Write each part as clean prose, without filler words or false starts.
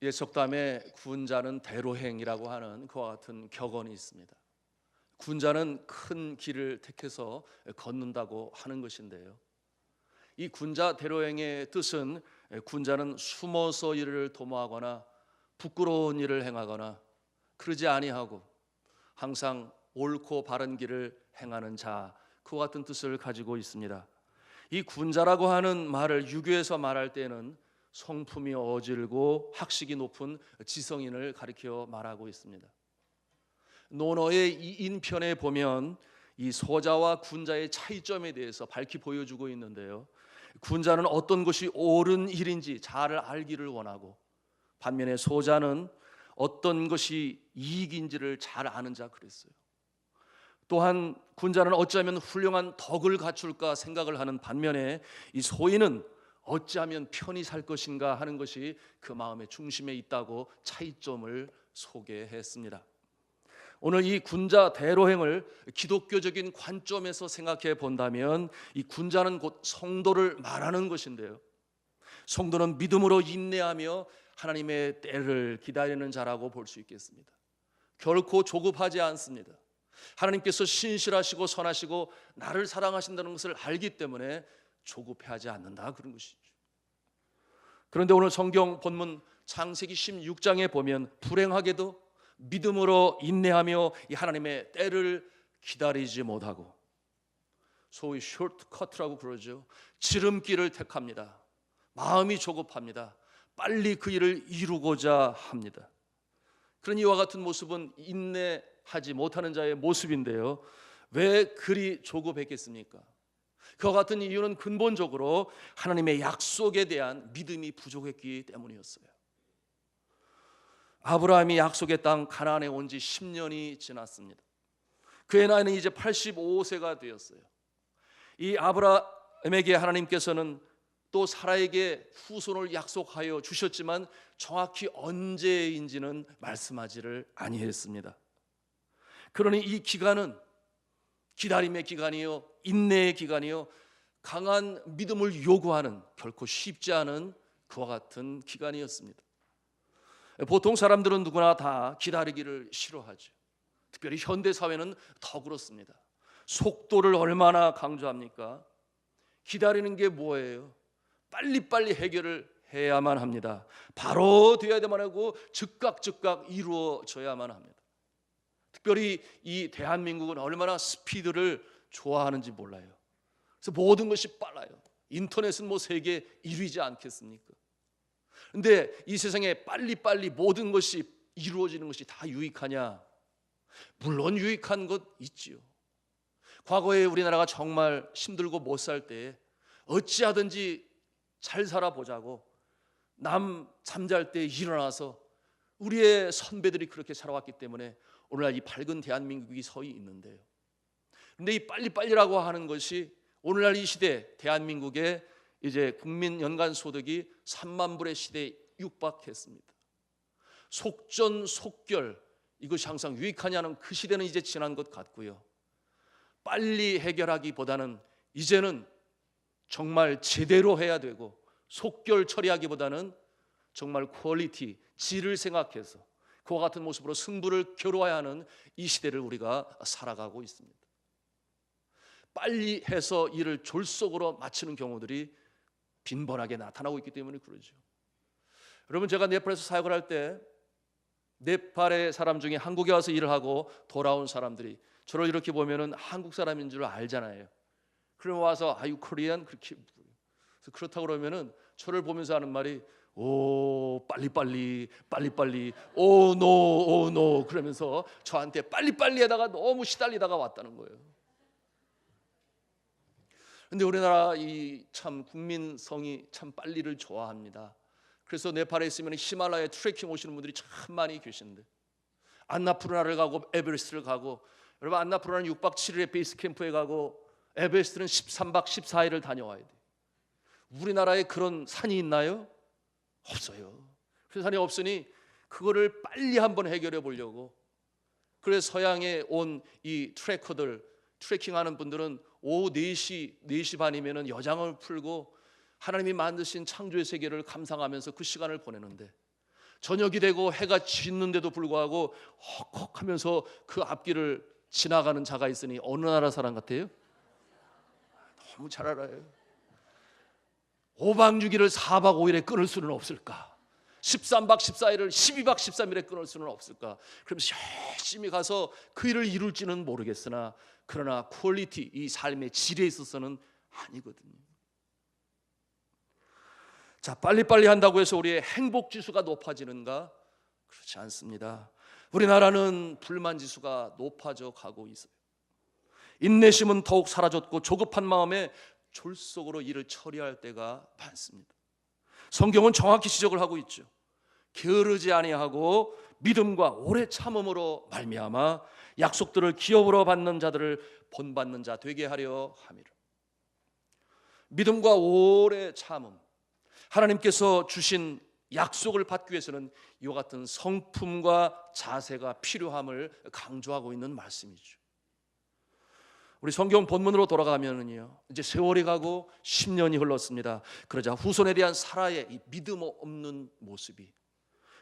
예석담에 군자는 대로행이라고 하는 그와 같은 격언이 있습니다. 군자는 큰 길을 택해서 걷는다고 하는 것인데요, 이 군자 대로행의 뜻은 군자는 숨어서 일을 도모하거나 부끄러운 일을 행하거나 그러지 아니하고 항상 옳고 바른 길을 행하는 자, 그와 같은 뜻을 가지고 있습니다. 이 군자라고 하는 말을 유교에서 말할 때는 성품이 어질고 학식이 높은 지성인을 가리켜 말하고 있습니다. 논어의 이 인편에 보면 이 소자와 군자의 차이점에 대해서 밝히 보여주고 있는데요, 군자는 어떤 것이 옳은 일인지 잘 알기를 원하고, 반면에 소자는 어떤 것이 이익인지를 잘 아는 자 그랬어요. 또한 군자는 어찌하면 훌륭한 덕을 갖출까 생각을 하는 반면에 이 소인은 어찌하면 편히 살 것인가 하는 것이 그 마음의 중심에 있다고 차이점을 소개했습니다. 오늘 이 군자 대로행을 기독교적인 관점에서 생각해 본다면 이 군자는 곧 성도를 말하는 것인데요, 성도는 믿음으로 인내하며 하나님의 때를 기다리는 자라고 볼 수 있겠습니다. 결코 조급하지 않습니다. 하나님께서 신실하시고 선하시고 나를 사랑하신다는 것을 알기 때문에 조급해하지 않는다, 그런 것이죠. 그런데 오늘 성경 본문 창세기 16장에 보면 불행하게도 믿음으로 인내하며 이 하나님의 때를 기다리지 못하고 소위 숏커트라고 그러죠, 지름길을 택합니다. 마음이 조급합니다. 빨리 그 일을 이루고자 합니다. 그런 이와 같은 모습은 인내하지 못하는 자의 모습인데요, 왜 그리 조급했겠습니까? 그와 같은 이유는 근본적으로 하나님의 약속에 대한 믿음이 부족했기 때문이었어요. 아브라함이 약속의 땅 가나안에 온 지 10년이 지났습니다. 그의 나이는 이제 85세가 되었어요. 이 아브라함에게 하나님께서는 또 사라에게 후손을 약속하여 주셨지만 정확히 언제인지는 말씀하지를 아니했습니다. 그러니 이 기간은 기다림의 기간이요, 인내의 기간이요, 강한 믿음을 요구하는 결코 쉽지 않은 그와 같은 기간이었습니다. 보통 사람들은 누구나 다 기다리기를 싫어하죠. 특별히 현대 사회는 더 그렇습니다. 속도를 얼마나 강조합니까? 기다리는 게 뭐예요? 빨리빨리 해결을 해야만 합니다. 바로 되어야만 하고 즉각 이루어져야만 합니다. 특별히 이 대한민국은 얼마나 스피드를 좋아하는지 몰라요. 그래서 모든 것이 빨라요. 인터넷은 뭐 세계 1위지 않겠습니까? 그런데 이 세상에 빨리빨리 모든 것이 이루어지는 것이 다 유익하냐? 물론 유익한 것 있지요. 과거에 우리나라가 정말 힘들고 못 살 때 어찌하든지 잘 살아보자고 남 잠잘 때 일어나서 우리의 선배들이 그렇게 살아왔기 때문에 오늘날 이 밝은 대한민국이 서 있는데요, 그런데 이 빨리빨리라고 하는 것이 오늘날 이 시대 대한민국의 이제 국민 연간 소득이 3만 불의 시대에 육박했습니다. 속전속결, 이것이 항상 유익하냐는 그 시대는 이제 지난 것 같고요, 빨리 해결하기보다는 이제는 정말 제대로 해야 되고 속결 처리하기보다는 정말 퀄리티, 질을 생각해서 그와 같은 모습으로 승부를 겨루어야 하는 이 시대를 우리가 살아가고 있습니다. 빨리 해서 일을 졸속으로 마치는 경우들이 빈번하게 나타나고 있기 때문에 그러죠. 여러분, 제가 네팔에서 사역을 할 때 네팔의 사람 중에 한국에 와서 일을 하고 돌아온 사람들이 저를 이렇게 보면은 한국 사람인 줄 알잖아요. 그럼 와서 Are you Korean? 그렇게 그렇다고 그러면은 저를 보면서 하는 말이 오 빨리빨리 오 노 그러면서 저한테 빨리빨리 하다가 너무 시달리다가 왔다는 거예요. 그런데 우리나라 이 참 국민성이 참 빨리를 좋아합니다. 그래서 네팔에 있으면 히말라야 트레킹 오시는 분들이 참 많이 계신데, 안나푸르나를 가고 에베레스트를 가고, 여러분 안나푸르나는 6박 7일의 베이스 캠프에 가고 에베레스트는 13박 14일을 다녀와야 돼요. 우리나라에 그런 산이 있나요? 없어요. 그 산이 없으니 그거를 빨리 한번 해결해 보려고, 그래서 서양에 온 이 트래커들, 트래킹하는 분들은 오후 4시 반이면 여장을 풀고 하나님이 만드신 창조의 세계를 감상하면서 그 시간을 보내는데, 저녁이 되고 해가 짓는데도 불구하고 헉헉하면서 그 앞길을 지나가는 자가 있으니 어느 나라 사람 같아요? 너무 잘 알아요. 5박 6일을 4박 5일에 끊을 수는 없을까? 13박 14일을 12박 13일에 끊을 수는 없을까? 그러면서 열심히 가서 그 일을 이룰지는 모르겠으나 그러나 퀄리티, 이 삶의 질에 있어서는 아니거든요. 자, 빨리빨리 한다고 해서 우리의 행복 지수가 높아지는가? 그렇지 않습니다. 우리나라는 불만 지수가 높아져 가고 있어요. 인내심은 더욱 사라졌고 조급한 마음에 졸속으로 일을 처리할 때가 많습니다. 성경은 정확히 지적을 하고 있죠. 게으르지 아니하고 믿음과 오래 참음으로 말미암아 약속들을 기업으로 받는 자들을 본받는 자 되게 하려 함이라. 믿음과 오래 참음, 하나님께서 주신 약속을 받기 위해서는 이와 같은 성품과 자세가 필요함을 강조하고 있는 말씀이죠. 우리 성경 본문으로 돌아가면은요, 이제 세월이 가고 10년이 흘렀습니다. 그러자 후손에 대한 사라의 이 믿음 없는 모습이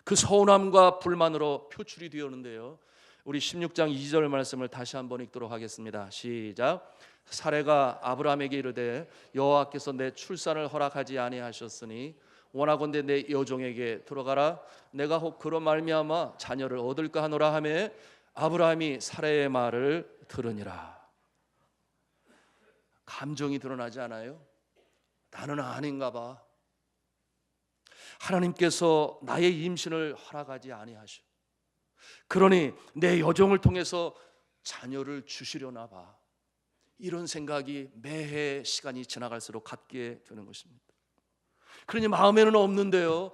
그 서운함과 불만으로 표출이 되었는데요, 우리 16장 2절 말씀을 다시 한번 읽도록 하겠습니다. 시작. 사레가 아브라함에게 이르되 여호와께서 내 출산을 허락하지 아니하셨으니 원하건대 내 여종에게 들어가라. 내가 혹 그로 말미암아 자녀를 얻을까 하노라 하매 아브라함이 사레의 말을 들으니라. 감정이 드러나지 않아요? 나는 아닌가 봐. 하나님께서 나의 임신을 허락하지 아니하셔. 그러니 내 여종을 통해서 자녀를 주시려나 봐. 이런 생각이 매해 시간이 지나갈수록 갖게 되는 것입니다. 그러니 마음에는 없는데요,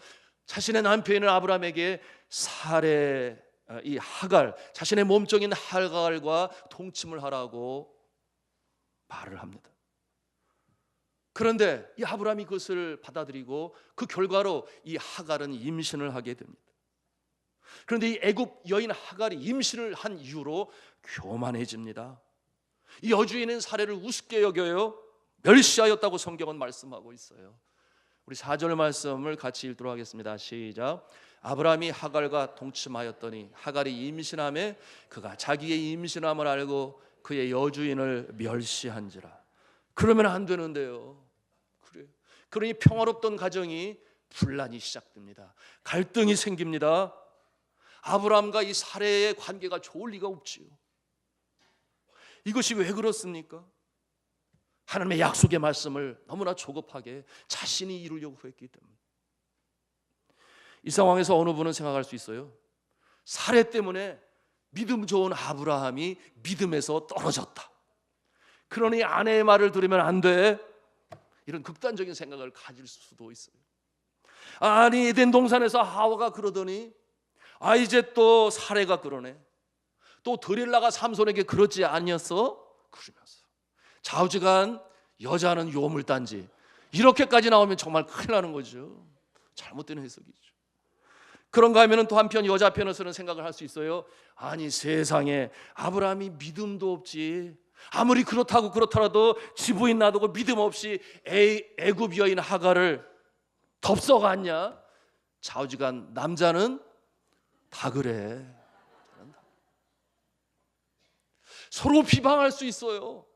자신의 남편인 아브라함에게 사레, 이 하갈, 자신의 몸종인 하갈과 동침을 하라고 말을 합니다. 그런데 이 아브라함이 그것을 받아들이고 그 결과로 이 하갈은 임신을 하게 됩니다. 그런데 이 애굽 여인 하갈이 임신을 한 이후로 교만해집니다. 이 여주인은 사례를 우습게 여겨요. 멸시하였다고 성경은 말씀하고 있어요. 우리 4절 말씀을 같이 읽도록 하겠습니다. 시작. 아브라함이 하갈과 동침하였더니 하갈이 임신함에 그가 자기의 임신함을 알고 그의 여주인을 멸시한지라. 그러면 안 되는데요. 그래요. 그러니 평화롭던 가정이 분란이 시작됩니다. 갈등이 생깁니다. 아브라함과 이 사레의 관계가 좋을 리가 없지요. 이것이 왜 그렇습니까? 하나님의 약속의 말씀을 너무나 조급하게 자신이 이루려고 했기 때문에. 이 상황에서 어느 분은 생각할 수 있어요. 사레 때문에 믿음 좋은 아브라함이 믿음에서 떨어졌다. 그러니 아내의 말을 들으면 안 돼. 이런 극단적인 생각을 가질 수도 있어요. 아니 에덴 동산에서 하와가 그러더니 이제 또 사레가 그러네. 또 드릴라가 삼손에게 그러지 아니었어? 그러면서 좌우지간 여자는 요물단지, 이렇게까지 나오면 정말 큰일 나는 거죠. 잘못된 해석이죠. 그런가 하면 또 한편 여자 편에서는 생각을 할 수 있어요. 아니 세상에 아브라함이 믿음도 없지. 아무리 그렇더라도 지부인 놔두고 믿음 없이 애굽 여인 하갈을 덥석았냐. 좌우지간 남자는 다 그래. 서로 비방할 수 있어요.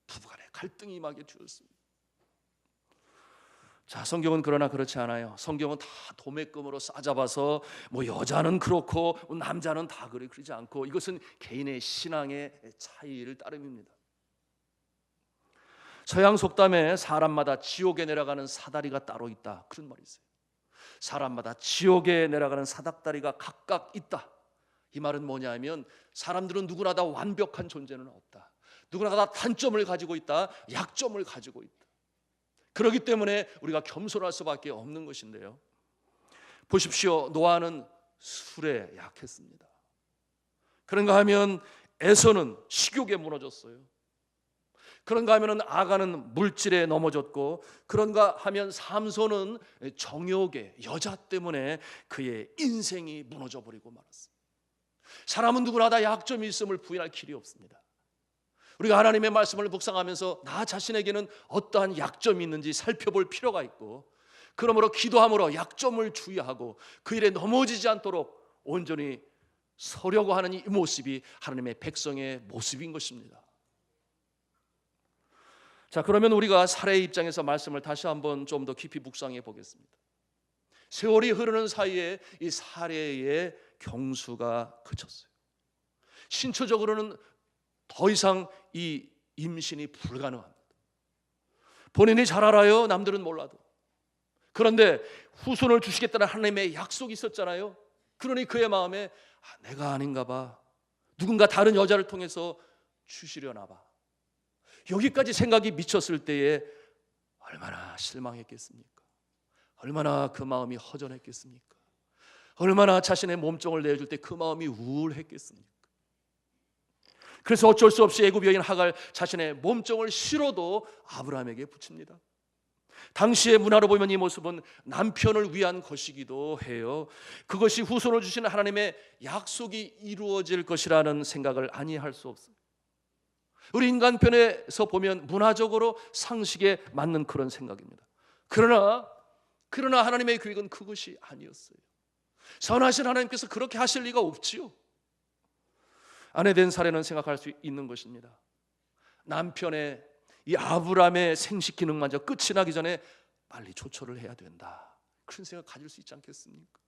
부부간에 갈등이 임하게 되었습니다. 자, 성경은 그러나 그렇지 않아요. 성경은 다 도매금으로 싸잡아서 여자는 그렇고 남자는 다 그래, 그러지 않고 이것은 개인의 신앙의 차이를 따름입니다. 서양 속담에 사람마다 지옥에 내려가는 사다리가 따로 있다, 그런 말이 있어요. 사람마다 지옥에 내려가는 사닥다리가 각각 있다. 이 말은 뭐냐 하면 사람들은 누구나 다 완벽한 존재는 없다. 누구나 다 단점을 가지고 있다, 약점을 가지고 있다. 그렇기 때문에 우리가 겸손할 수밖에 없는 것인데요, 보십시오. 노아는 술에 약했습니다. 그런가 하면 에서는 식욕에 무너졌어요. 그런가 하면 아가는 물질에 넘어졌고, 그런가 하면 삼손은 정욕에, 여자 때문에 그의 인생이 무너져 버리고 말았습니다. 사람은 누구나 다 약점이 있음을 부인할 길이 없습니다. 우리가 하나님의 말씀을 묵상하면서 나 자신에게는 어떠한 약점이 있는지 살펴볼 필요가 있고, 그러므로 기도함으로 약점을 주의하고 그 일에 넘어지지 않도록 온전히 서려고 하는 이 모습이 하나님의 백성의 모습인 것입니다. 자, 그러면 우리가 사례의 입장에서 말씀을 다시 한번 좀 더 깊이 묵상해 보겠습니다. 세월이 흐르는 사이에 이 사례의 경수가 그쳤어요. 신처적으로는 더 이상 이 임신이 불가능합니다. 본인이 잘 알아요. 남들은 몰라도. 그런데 후손을 주시겠다는 하나님의 약속이 있었잖아요. 그러니 그의 마음에 내가 아닌가 봐. 누군가 다른 여자를 통해서 주시려나 봐. 여기까지 생각이 미쳤을 때에 얼마나 실망했겠습니까? 얼마나 그 마음이 허전했겠습니까? 얼마나 자신의 몸종을 내어줄 때 그 마음이 우울했겠습니까? 그래서 어쩔 수 없이 애굽 여인 하갈 자신의 몸종을 실어도 아브라함에게 붙입니다. 당시의 문화로 보면 이 모습은 남편을 위한 것이기도 해요. 그것이 후손을 주시는 하나님의 약속이 이루어질 것이라는 생각을 아니할 수 없어요. 우리 인간편에서 보면 문화적으로 상식에 맞는 그런 생각입니다. 그러나 하나님의 계획은 그것이 아니었어요. 선하신 하나님께서 그렇게 하실 리가 없지요. 아내된 사례는 생각할 수 있는 것입니다. 남편의 이 아브라함의 생식 기능마저 끝이 나기 전에 빨리 조처를 해야 된다, 그런 생각 가질 수 있지 않겠습니까?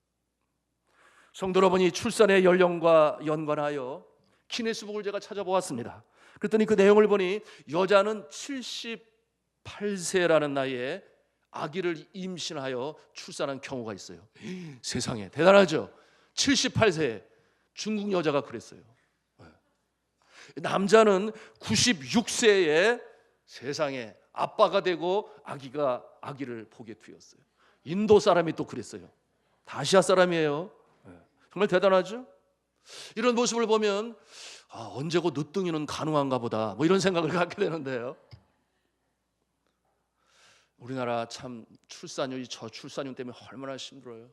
성도 여러분이 출산의 연령과 연관하여 기네스북을 제가 찾아보았습니다. 그랬더니 그 내용을 보니 여자는 78세라는 나이에 아기를 임신하여 출산한 경우가 있어요. 세상에 대단하죠. 78세 중국 여자가 그랬어요. 남자는 96세에 세상에 아빠가 되고 아기를 보게 되었어요. 인도 사람이 또 그랬어요. 다시아 사람이에요. 정말 대단하죠. 이런 모습을 보면 언제고 늦둥이는 가능한가 보다, 뭐 이런 생각을 갖게 되는데요. 우리나라 참 저출산율 때문에 얼마나 힘들어요.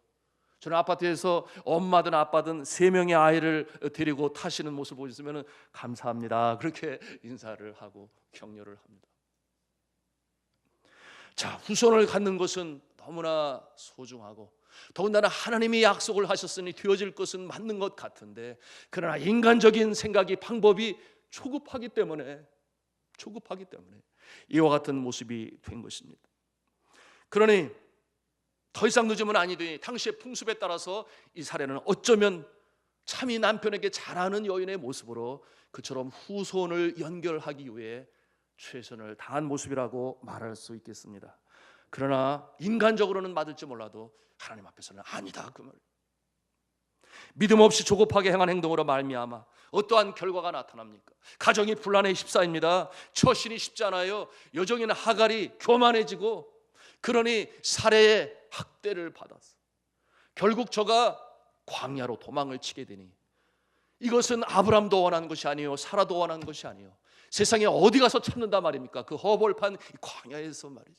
저는 아파트에서 엄마든 아빠든 3명의 아이를 데리고 타시는 모습을 보시면 감사합니다, 그렇게 인사를 하고 격려를 합니다. 자, 후손을 갖는 것은 너무나 소중하고 더군다나 하나님이 약속을 하셨으니 되어질 것은 맞는 것 같은데, 그러나 인간적인 생각이 방법이 조급하기 때문에 이와 같은 모습이 된 것입니다. 그러니 더 이상 늦으면 아니되니 당시의 풍습에 따라서 이 사례는 어쩌면 참이 남편에게 잘하는 여인의 모습으로 그처럼 후손을 연결하기 위해 최선을 다한 모습이라고 말할 수 있겠습니다. 그러나 인간적으로는 맞을지 몰라도 하나님 앞에서는 아니다, 그 말. 믿음 없이 조급하게 행한 행동으로 말미암아 어떠한 결과가 나타납니까? 가정이 분란에 휩싸입니다. 처신이 쉽지 않아요. 여종인 하갈이 교만해지고, 그러니 살해의 학대를 받았어. 결국 저가 광야로 도망을 치게 되니 이것은 아브람도 원한 것이 아니요, 사라도 원한 것이 아니요, 세상에 어디 가서 찾는다 말입니까? 그 허벌판 광야에서 말이죠.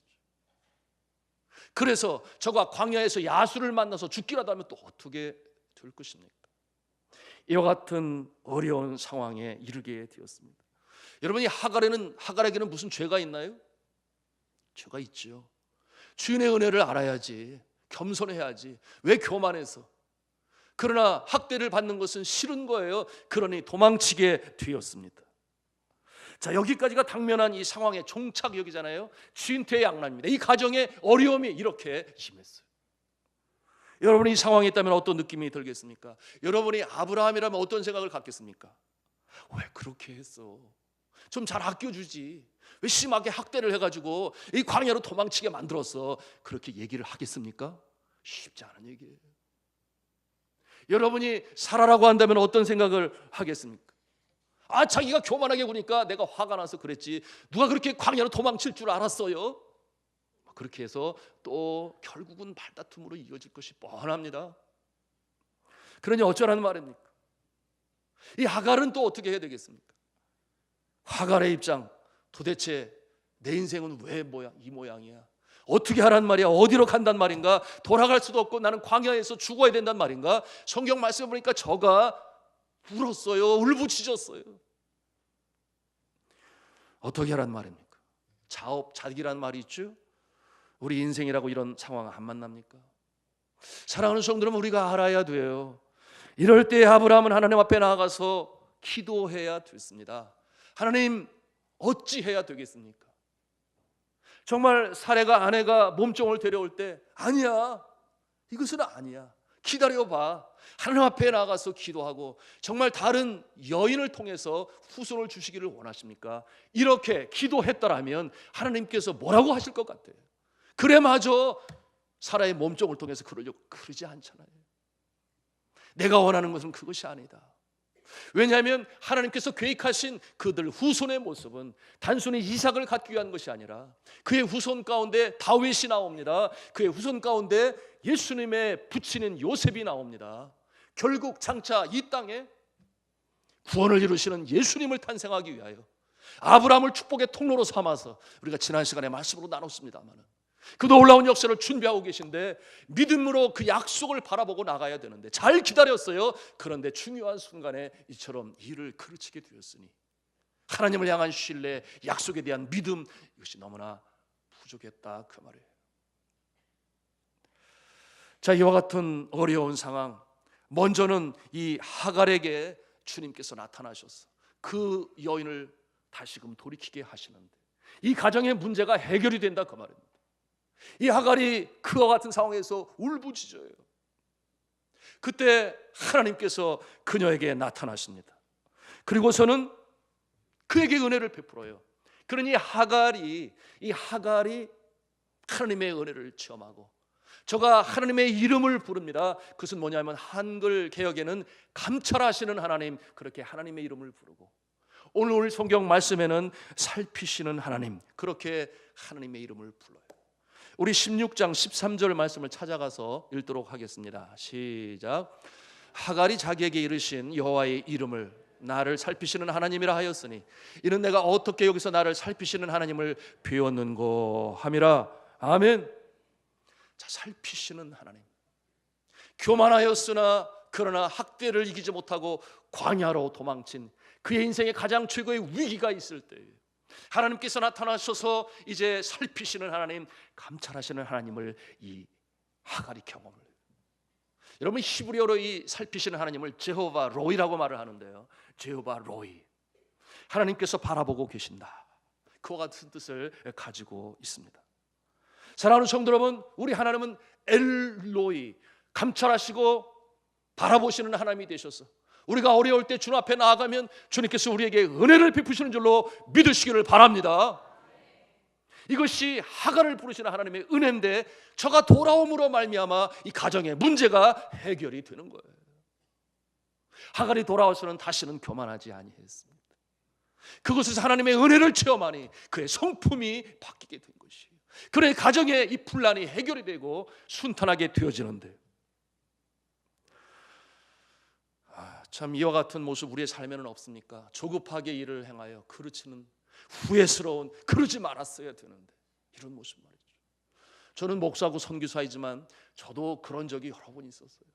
그래서 저가 광야에서 야수를 만나서 죽기라도 하면 또 어떻게 될 것입니까? 이와 같은 어려운 상황에 이르게 되었습니다. 여러분이 하갈에게는 무슨 죄가 있나요? 죄가 있죠. 주인의 은혜를 알아야지, 겸손해야지. 왜 교만해서? 그러나 학대를 받는 것은 싫은 거예요. 그러니 도망치게 되었습니다. 자, 여기까지가 당면한 이 상황의 종착역이잖아요. 진퇴양난입니다. 이 가정의 어려움이 이렇게 심했어요. 여러분이 이 상황에 있다면 어떤 느낌이 들겠습니까? 여러분이 아브라함이라면 어떤 생각을 갖겠습니까? 왜 그렇게 했어? 좀 잘 아껴주지. 왜 심하게 학대를 해가지고 이 광야로 도망치게 만들었어? 그렇게 얘기를 하겠습니까? 쉽지 않은 얘기예요. 여러분이 사라라고 한다면 어떤 생각을 하겠습니까? 자기가 교만하게 구니까 내가 화가 나서 그랬지, 누가 그렇게 광야로 도망칠 줄 알았어요? 그렇게 해서 또 결국은 말다툼으로 이어질 것이 뻔합니다. 그러니 어쩌라는 말입니까? 이 하갈은 또 어떻게 해야 되겠습니까? 하갈의 입장, 도대체 내 인생은 왜 이 모양이야? 어떻게 하란 말이야? 어디로 간단 말인가? 돌아갈 수도 없고 나는 광야에서 죽어야 된단 말인가? 성경 말씀을 보니까 저가 울었어요. 울부짖었어요. 어떻게 하란 말입니까? 자업자득이란 말이 있죠. 우리 인생이라고 이런 상황 안 만납니까? 사랑하는 성도는 우리가 알아야 돼요. 이럴 때 아브라함은 하나님 앞에 나아가서 기도해야 됐습니다. 하나님, 어찌해야 되겠습니까? 정말 사례가 아내가 몸종을 데려올 때 아니야, 이것은 아니야, 기다려봐, 하나님 앞에 나가서 기도하고 정말 다른 여인을 통해서 후손을 주시기를 원하십니까? 이렇게 기도했더라면 하나님께서 뭐라고 하실 것 같아요? 그래, 맞아, 사라의 몸종을 통해서 그러려고 그러지 않잖아요. 내가 원하는 것은 그것이 아니다. 왜냐하면 하나님께서 계획하신 그들 후손의 모습은 단순히 이삭을 갖기 위한 것이 아니라 그의 후손 가운데 다윗이 나옵니다. 그의 후손 가운데 예수님의 부친인 요셉이 나옵니다. 결국 장차 이 땅에 구원을 이루시는 예수님을 탄생하기 위하여 아브라함을 축복의 통로로 삼아서 우리가 지난 시간에 말씀으로 나눴습니다만 그 놀라운 역사를 준비하고 계신데 믿음으로 그 약속을 바라보고 나가야 되는데 잘 기다렸어요. 그런데 중요한 순간에 이처럼 일을 그르치게 되었으니 하나님을 향한 신뢰, 약속에 대한 믿음, 이것이 너무나 부족했다, 그 말이에요. 자, 이와 같은 어려운 상황, 먼저는 이 하갈에게 주님께서 나타나셔서 그 여인을 다시금 돌이키게 하시는데 이 가정의 문제가 해결이 된다, 그 말입니다. 이 하갈이 그와 같은 상황에서 울부짖어요. 그때 하나님께서 그녀에게 나타나십니다. 그리고서는 그에게 은혜를 베풀어요. 그러니 하갈이 하나님의 은혜를 체험하고 저가 하나님의 이름을 부릅니다. 그것은 뭐냐면 한글 개역에는 감찰하시는 하나님, 그렇게 하나님의 이름을 부르고 오늘 성경 말씀에는 살피시는 하나님, 그렇게 하나님의 이름을 불러요. 우리 16장 13절 말씀을 찾아가서 읽도록 하겠습니다. 시작. 하갈이 자기에게 이르신 여호와의 이름을 나를 살피시는 하나님이라 하였으니 이는 내가 어떻게 여기서 나를 살피시는 하나님을 배웠는고 함이라. 아멘. 자, 살피시는 하나님. 교만하였으나 그러나 학대를 이기지 못하고 광야로 도망친 그의 인생의 가장 최고의 위기가 있을 때 하나님께서 나타나셔서 이제 살피시는 하나님, 감찰하시는 하나님을 이 하갈이 경험을 해요. 여러분, 히브리어로 이 살피시는 하나님을 제호바 로이라고 말을 하는데요, 제호바 로이, 하나님께서 바라보고 계신다, 그와 같은 뜻을 가지고 있습니다. 사랑하는 성도 여러분, 우리 하나님은 엘로이, 감찰하시고 바라보시는 하나님이 되셔서 우리가 어려울 때 주님 앞에 나아가면 주님께서 우리에게 은혜를 베푸시는 줄로 믿으시기를 바랍니다. 이것이 하갈을 부르시는 하나님의 은혜인데 저가 돌아옴으로 말미암아 이 가정의 문제가 해결이 되는 거예요. 하갈이 돌아와서는 다시는 교만하지 아니했습니다. 그것에서 하나님의 은혜를 체험하니 그의 성품이 바뀌게 된 것이에요. 그의 가정의 이 분란이 해결이 되고 순탄하게 되어지는데, 참 이와 같은 모습 우리의 삶에는 없습니까? 조급하게 일을 행하여 그르치는 후회스러운, 그러지 말았어야 되는데 이런 모습 말이죠. 저는 목사고 선교사이지만 저도 그런 적이 여러 번 있었어요.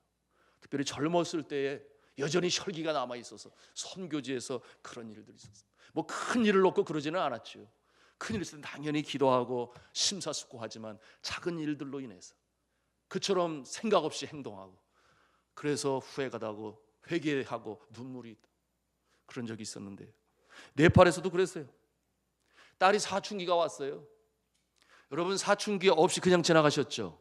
특별히 젊었을 때에 여전히 혈기가 남아 있어서 선교지에서 그런 일들이 있었어요. 뭐 큰 일을 놓고 그러지는 않았죠. 큰 일 있을 때 당연히 기도하고 심사숙고하지만 작은 일들로 인해서 그처럼 생각 없이 행동하고 그래서 후회가 나고 회개하고 눈물이 그런 적이 있었는데, 네팔에서도 그랬어요. 딸이 사춘기가 왔어요. 여러분, 사춘기 없이 그냥 지나가셨죠?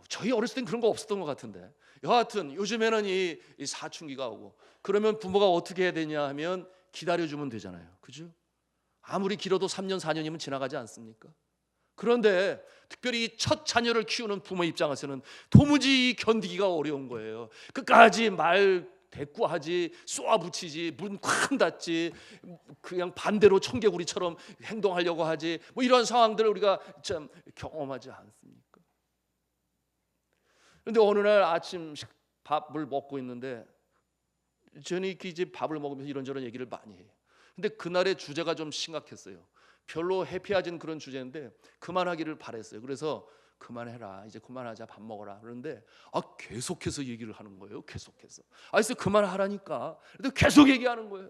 저희 어렸을 땐 그런 거 없었던 것 같은데, 여하튼 요즘에는 이 사춘기가 오고 그러면 부모가 어떻게 해야 되냐 하면 기다려주면 되잖아요. 그죠? 아무리 길어도 3년 4년이면 지나가지 않습니까? 그런데 특별히 첫 자녀를 키우는 부모 입장에서는 도무지 견디기가 어려운 거예요. 끝까지 말 대꾸하지, 쏘아붙이지, 문 쾅 닫지, 그냥 반대로 청개구리처럼 행동하려고 하지, 뭐 이런 상황들을 우리가 참 경험하지 않습니까? 그런데 어느 날 아침 밥을 먹고 있는데 저는 이제 밥을 먹으면서 이런저런 얘기를 많이 해요. 근데 그날의 주제가 좀 심각했어요. 별로 해피하진 그런 주제인데 그만하기를 바랬어요. 그래서 그만해라, 이제 그만하자, 밥 먹어라. 그런데 계속해서 얘기를 하는 거예요. 계속해서. 그래서 그만하라니까. 근데 계속 얘기하는 거예요.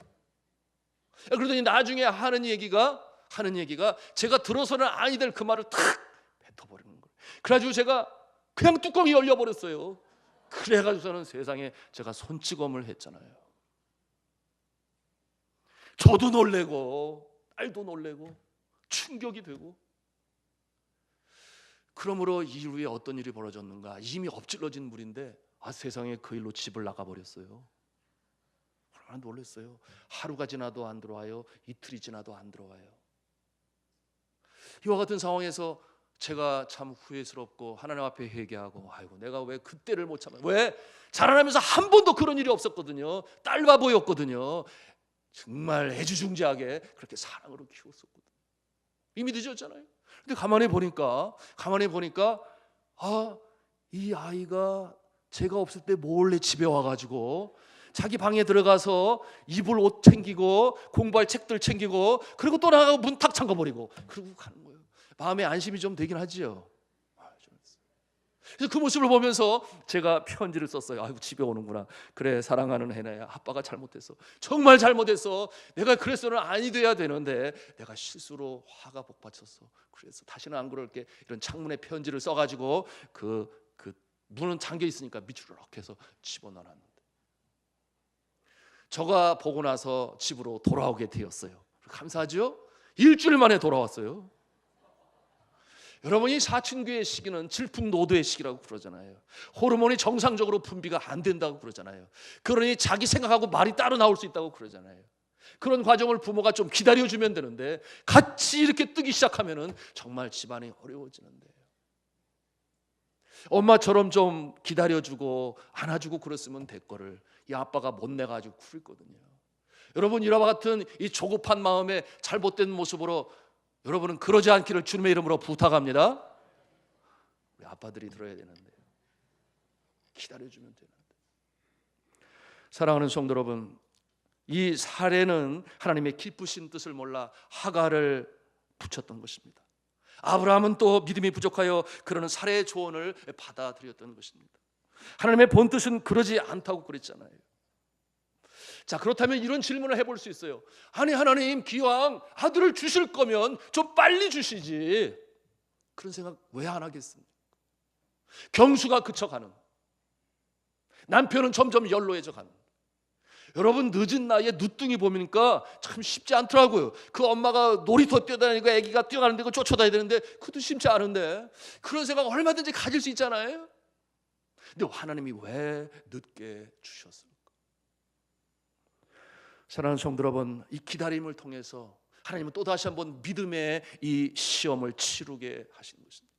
그러더니 나중에 하는 얘기가 하는 얘기가 제가 들어서는 아니 될 그 말을 탁 뱉어버리는 거예요. 그래가지고 제가 그냥 뚜껑이 열려버렸어요. 그래가지고서는 세상에 제가 손찌검을 했잖아요. 저도 놀래고 딸도 놀래고 충격이 되고. 그러므로 이후에 어떤 일이 벌어졌는가? 이미 엎질러진 물인데 세상에 그 일로 집을 나가버렸어요. 얼마나 놀랐어요. 하루가 지나도 안 들어와요. 이틀이 지나도 안 들어와요. 이와 같은 상황에서 제가 참 후회스럽고 하나님 앞에 회개하고, 아이고 내가 왜 그때를 못 참아. 왜? 자라나면서 한 번도 그런 일이 없었거든요. 딸 바보였거든요. 정말 애지중지하게 그렇게 사랑으로 키웠었거든요. 이미 늦었잖아요. 근데 가만히 보니까 이 아이가 제가 없을 때 몰래 집에 와가지고 자기 방에 들어가서 입을 옷 챙기고 공부할 책들 챙기고, 그리고 또 나가고 문 탁 잠궈버리고 그러고 가는 거예요. 마음에 안심이 좀 되긴 하지요. 그래서 그 모습을 보면서 제가 편지를 썼어요. 아이고 집에 오는구나. 그래 사랑하는 해나야, 아빠가 잘못했어. 정말 잘못했어. 내가 그래서는 아니 돼야 되는데 내가 실수로 화가 복받쳤어. 그래서 다시는 안 그럴게. 이런 창문에 편지를 써가지고 그 문은 잠겨 있으니까 밑으로 이렇게 해서 집어넣어놨는데, 저가 보고 나서 집으로 돌아오게 되었어요. 감사하죠? 일주일 만에 돌아왔어요. 여러분이 사춘기의 시기는 질풍노도의 시기라고 그러잖아요. 호르몬이 정상적으로 분비가 안 된다고 그러잖아요. 그러니 자기 생각하고 말이 따로 나올 수 있다고 그러잖아요. 그런 과정을 부모가 좀 기다려주면 되는데 같이 이렇게 뜨기 시작하면은 정말 집안이 어려워지는데요. 엄마처럼 좀 기다려주고 안아주고 그랬으면 될 거를 이 아빠가 못 내가지고 쿨거든요. 여러분 이와 같은 이 조급한 마음에 잘못된 모습으로 여러분은 그러지 않기를 주님의 이름으로 부탁합니다. 우리 아빠들이 들어야 되는데, 기다려주면 되는데. 사랑하는 성도 여러분, 이 사례는 하나님의 기쁘신 뜻을 몰라 하갈을 붙였던 것입니다. 아브라함은 또 믿음이 부족하여 그러는 사례의 조언을 받아들였던 것입니다. 하나님의 본 뜻은 그러지 않다고 그랬잖아요. 자, 그렇다면 이런 질문을 해볼 수 있어요. 아니 하나님, 기왕 아들을 주실 거면 좀 빨리 주시지. 그런 생각 왜 안 하겠습니까? 경수가 그쳐가는, 남편은 점점 연로해져 가는. 여러분 늦은 나이에 늦둥이 보니까 참 쉽지 않더라고요. 그 엄마가 놀이터 뛰어다니고 아기가 뛰어가는데 그거 쫓아다녀야 되는데 그것도 쉽지 않은데, 그런 생각 얼마든지 가질 수 있잖아요. 근데 하나님이 왜 늦게 주셨습니까? 사랑하는 성도 여러분, 이 기다림을 통해서 하나님은 또다시 한번 믿음의 이 시험을 치르게 하신 것입니다.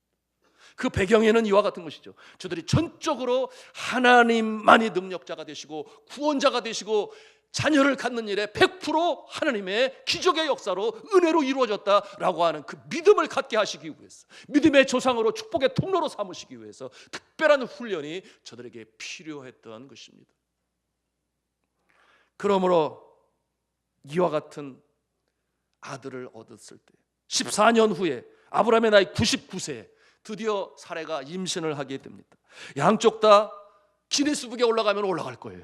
그 배경에는 이와 같은 것이죠. 저들이 전적으로 하나님만이 능력자가 되시고 구원자가 되시고 자녀를 갖는 일에 100% 하나님의 기적의 역사로 은혜로 이루어졌다라고 하는 그 믿음을 갖게 하시기 위해서, 믿음의 조상으로 축복의 통로로 삼으시기 위해서 특별한 훈련이 저들에게 필요했던 것입니다. 그러므로 이와 같은 아들을 얻었을 때 14년 후에 아브라함의 나이 99세에 드디어 사레가 임신을 하게 됩니다. 양쪽 다 기네스북에 올라가면 올라갈 거예요.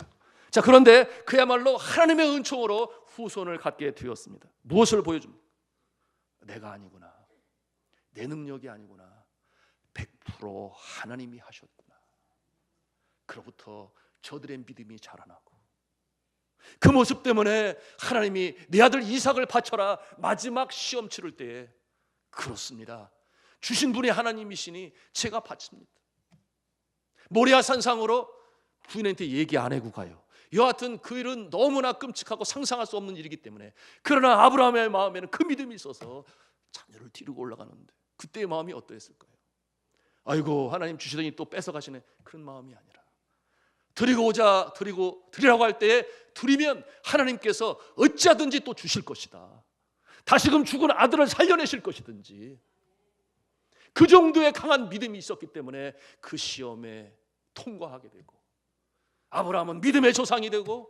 자, 그런데 그야말로 하나님의 은총으로 후손을 갖게 되었습니다. 무엇을 보여줍니까? 내가 아니구나, 내 능력이 아니구나, 100% 하나님이 하셨구나. 그로부터 저들의 믿음이 자라나고, 그 모습 때문에 하나님이 내 아들 이삭을 바쳐라 마지막 시험 치를 때에, 그렇습니다, 주신 분이 하나님이시니 제가 바칩니다. 모리아 산상으로 부인한테 얘기 안 하고 가요. 여하튼 그 일은 너무나 끔찍하고 상상할 수 없는 일이기 때문에, 그러나 아브라함의 마음에는 그 믿음이 있어서 자녀를 데리고 올라가는데 그때의 마음이 어떠했을까요? 아이고 하나님 주시더니 또 뺏어가시네, 그런 마음이 아니라 드리라고 할 때에 드리면 하나님께서 어찌하든지 또 주실 것이다, 다시금 죽은 아들을 살려내실 것이든지, 그 정도의 강한 믿음이 있었기 때문에 그 시험에 통과하게 되고 아브라함은 믿음의 조상이 되고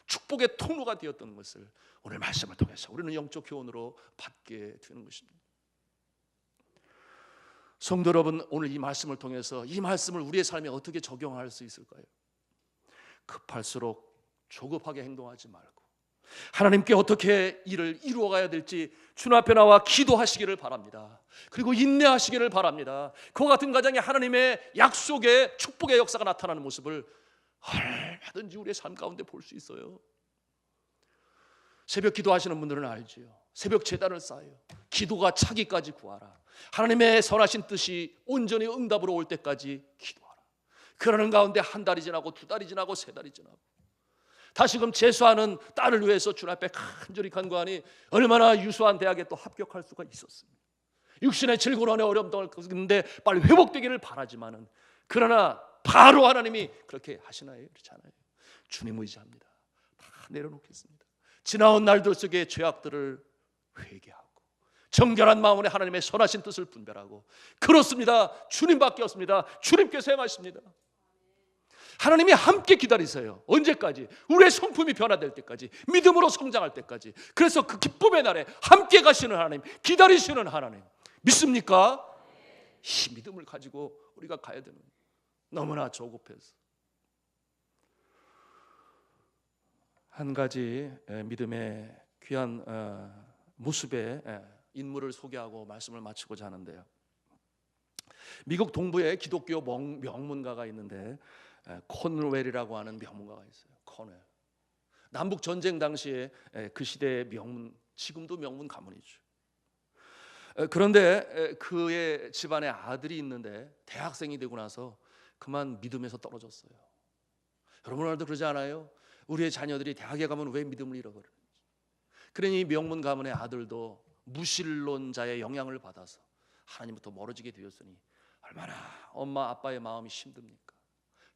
축복의 통로가 되었던 것을 오늘 말씀을 통해서 우리는 영적 교훈으로 받게 되는 것입니다. 성도 여러분, 오늘 이 말씀을 통해서 이 말씀을 우리의 삶에 어떻게 적용할 수 있을까요? 급할수록 조급하게 행동하지 말고 하나님께 어떻게 일을 이루어가야 될지 주님 앞에 나와 기도하시기를 바랍니다. 그리고 인내하시기를 바랍니다. 그와 같은 가정에 하나님의 약속의 축복의 역사가 나타나는 모습을 얼마든지 우리의 삶 가운데 볼 수 있어요. 새벽 기도하시는 분들은 알지요. 새벽 제단을 쌓아요. 기도가 차기까지 구하라. 하나님의 선하신 뜻이 온전히 응답으로 올 때까지 기도하라. 그러는 가운데 한 달이 지나고 두 달이 지나고 세 달이 지나고 다시금 재수하는 딸을 위해서 주님 앞에 간절히 간구하니 얼마나 유수한 대학에 또 합격할 수가 있었습니다. 육신의 질고난의 어려움을 겪는데 빨리 회복되기를 바라지만은 그러나 바로 하나님이 그렇게 하시나요? 그렇지 않아요. 주님 의지합니다. 다 내려놓겠습니다. 지나온 날들 속의 죄악들을 회개하고 정결한 마음으로 하나님의 선하신 뜻을 분별하고 그렇습니다. 주님밖에 없습니다. 주님께서 행하십니다. 하나님이 함께 기다리세요. 언제까지? 우리의 성품이 변화될 때까지, 믿음으로 성장할 때까지. 그래서 그 기쁨의 날에 함께 가시는 하나님, 기다리시는 하나님 믿습니까? 이 믿음을 가지고 우리가 가야 되는, 너무나 조급해서. 한 가지 믿음의 귀한 모습의 인물을 소개하고 말씀을 마치고자 하는데요. 미국 동부에 기독교 명문가가 있는데 코넬이라고 하는 명문가가 있어요. 코넬. 남북 전쟁 당시에 그 시대의 명문, 지금도 명문 가문이죠. 그런데 그의 집안에 아들이 있는데 대학생이 되고 나서 그만 믿음에서 떨어졌어요. 여러분 오늘도 그러지 않아요? 우리의 자녀들이 대학에 가면 왜 믿음을 잃어버리는지. 그러니 명문 가문의 아들도 무신론자의 영향을 받아서 하나님부터 멀어지게 되었으니 얼마나 엄마 아빠의 마음이 힘듭니까?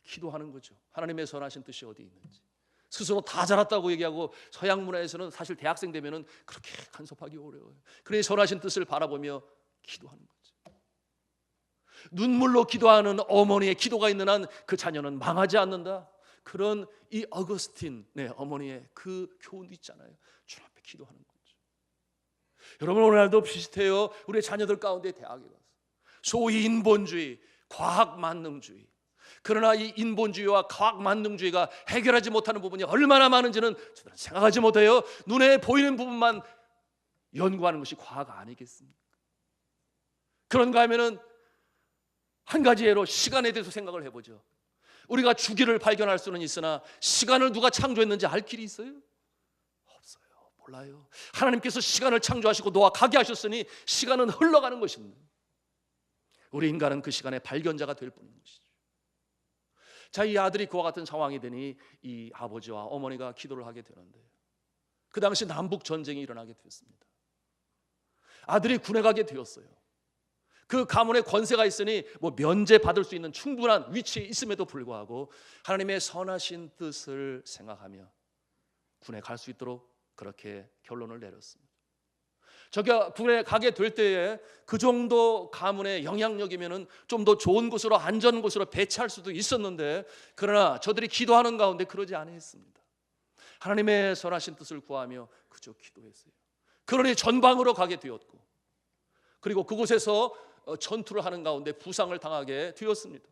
기도하는 거죠. 하나님의 선하신 뜻이 어디 있는지. 스스로 다 잘났다고 얘기하고 서양 문화에서는 사실 대학생 되면은 그렇게 간섭하기 어려워요. 그러니 선하신 뜻을 바라보며 기도하는 거죠. 눈물로 기도하는 어머니의 기도가 있는 한 그 자녀는 망하지 않는다. 그런 이 어거스틴 어머니의 그 교훈도 있잖아요. 주님 앞에 기도하는 거죠. 여러분 오늘날도 비슷해요. 우리 자녀들 가운데 대학에 가서 소위 인본주의, 과학 만능주의. 그러나 이 인본주의와 과학 만능주의가 해결하지 못하는 부분이 얼마나 많은지는 저들은 생각하지 못해요. 눈에 보이는 부분만 연구하는 것이 과학 아니겠습니까? 그런가 하면은 한 가지 예로 시간에 대해서 생각을 해보죠. 우리가 주기를 발견할 수는 있으나 시간을 누가 창조했는지 알 길이 있어요? 없어요. 몰라요. 하나님께서 시간을 창조하시고 노아 가게 하셨으니 시간은 흘러가는 것입니다. 우리 인간은 그 시간의 발견자가 될 뿐인 것이죠. 자, 이 아들이 그와 같은 상황이 되니 이 아버지와 어머니가 기도를 하게 되는데 그 당시 남북 전쟁이 일어나게 되었습니다. 아들이 군에 가게 되었어요. 그 가문의 권세가 있으니 면제 받을 수 있는 충분한 위치에 있음에도 불구하고 하나님의 선하신 뜻을 생각하며 군에 갈 수 있도록 그렇게 결론을 내렸습니다. 저가 군에 가게 될 때에 그 정도 가문의 영향력이면은 좀 더 좋은 곳으로 안전 곳으로 배치할 수도 있었는데 그러나 저들이 기도하는 가운데 그러지 않았습니다. 하나님의 선하신 뜻을 구하며 그저 기도했어요. 그러니 전방으로 가게 되었고 그리고 그곳에서 전투를 하는 가운데 부상을 당하게 되었습니다.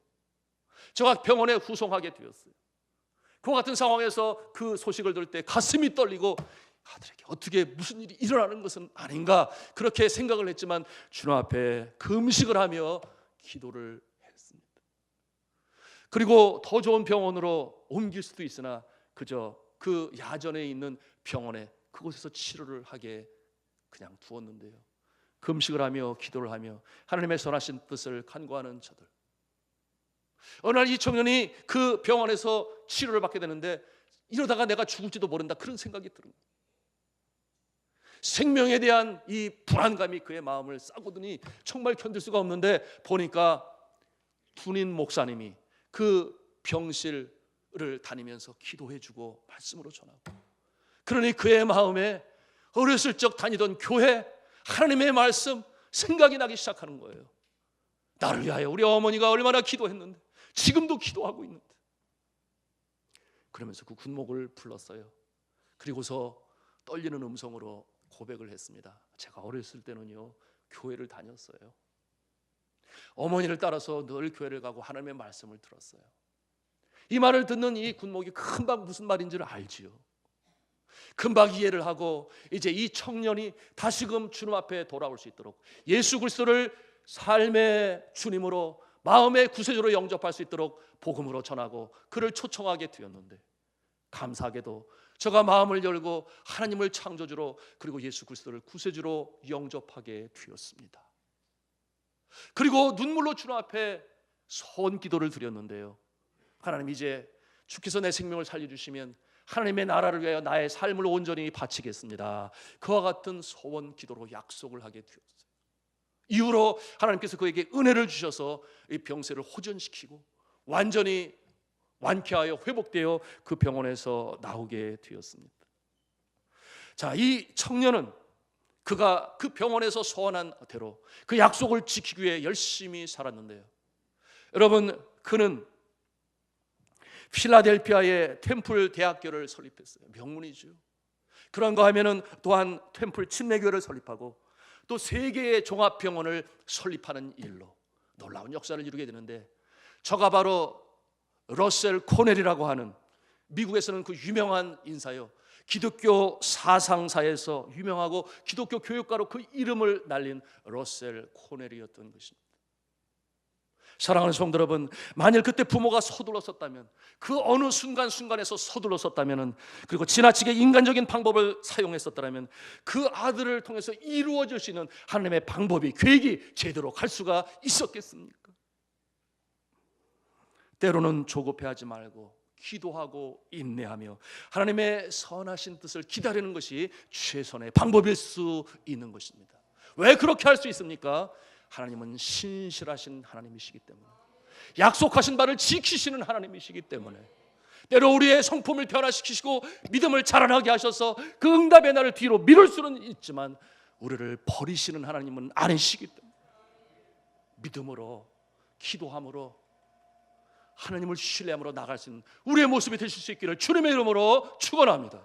저가 병원에 후송하게 되었어요. 그와 같은 상황에서 그 소식을 들을 때 가슴이 떨리고 아들에게 어떻게 무슨 일이 일어나는 것은 아닌가 그렇게 생각을 했지만 주님 앞에 금식을 하며 기도를 했습니다. 그리고 더 좋은 병원으로 옮길 수도 있으나 그저 그 야전에 있는 병원에 그곳에서 치료를 하게 그냥 두었는데요. 금식을 하며 기도를 하며 하나님의 선하신 뜻을 간구하는 저들. 어느 날 이 청년이 그 병원에서 치료를 받게 되는데 이러다가 내가 죽을지도 모른다 그런 생각이 드는 거예요. 생명에 대한 이 불안감이 그의 마음을 싸고드니 정말 견딜 수가 없는데 보니까 둔인 목사님이 그 병실을 다니면서 기도해주고 말씀으로 전하고 그러니 그의 마음에 어렸을 적 다니던 교회 하나님의 말씀 생각이 나기 시작하는 거예요. 나를 위하여 우리 어머니가 얼마나 기도했는데 지금도 기도하고 있는데 그러면서 그 군목을 불렀어요. 그리고서 떨리는 음성으로 고백을 했습니다. 제가 어렸을 때는요 교회를 다녔어요. 어머니를 따라서 늘 교회를 가고 하나님의 말씀을 들었어요. 이 말을 듣는 이 군목이 금방 무슨 말인지를 알지요. 금방 이해를 하고 이제 이 청년이 다시금 주님 앞에 돌아올 수 있도록 예수 그리스도를 삶의 주님으로 마음의 구세주로 영접할 수 있도록 복음으로 전하고 그를 초청하게 되었는데, 감사하게도 저가 마음을 열고 하나님을 창조주로 그리고 예수 그리스도를 구세주로 영접하게 되었습니다. 그리고 눈물로 주님 앞에 소원 기도를 드렸는데요, 하나님, 이제 주께서 내 생명을 살려주시면 하나님의 나라를 위하여 나의 삶을 온전히 바치겠습니다. 그와 같은 소원 기도로 약속을 하게 되었어요. 이후로 하나님께서 그에게 은혜를 주셔서 이 병세를 호전시키고 완전히 완쾌하여 회복되어 그 병원에서 나오게 되었습니다. 자, 이 청년은 그가 그 병원에서 소원한 대로 그 약속을 지키기 위해 열심히 살았는데요, 여러분, 그는 필라델피아의 템플 대학교를 설립했어요. 명문이죠. 그런가 하면은 또한 템플 침례교회를 설립하고 또 세 개의 종합병원을 설립하는 일로 놀라운 역사를 이루게 되는데, 저가 바로 러셀 코넬이라고 하는 미국에서는 그 유명한 인사요, 기독교 사상사에서 유명하고 기독교 교육가로 그 이름을 날린 러셀 코넬이었던 것입니다. 사랑하는 성도 여러분, 만일 그때 부모가 서둘렀었다면, 그 어느 순간순간에서 서둘렀었다면, 그리고 지나치게 인간적인 방법을 사용했었다면 그 아들을 통해서 이루어질 수 있는 하나님의 방법이, 계획이 제대로 갈 수가 있었겠습니까? 때로는 조급해하지 말고 기도하고 인내하며 하나님의 선하신 뜻을 기다리는 것이 최선의 방법일 수 있는 것입니다. 왜 그렇게 할 수 있습니까? 하나님은 신실하신 하나님이시기 때문에, 약속하신 바를 지키시는 하나님이시기 때문에, 때로 우리의 성품을 변화시키시고 믿음을 자라나게 하셔서 그 응답의 날을 뒤로 미룰 수는 있지만 우리를 버리시는 하나님은 아니시기 때문에 믿음으로, 기도함으로, 하나님을 신뢰함으로 나갈 수 있는 우리의 모습이 되실 수 있기를 주님의 이름으로 축원합니다.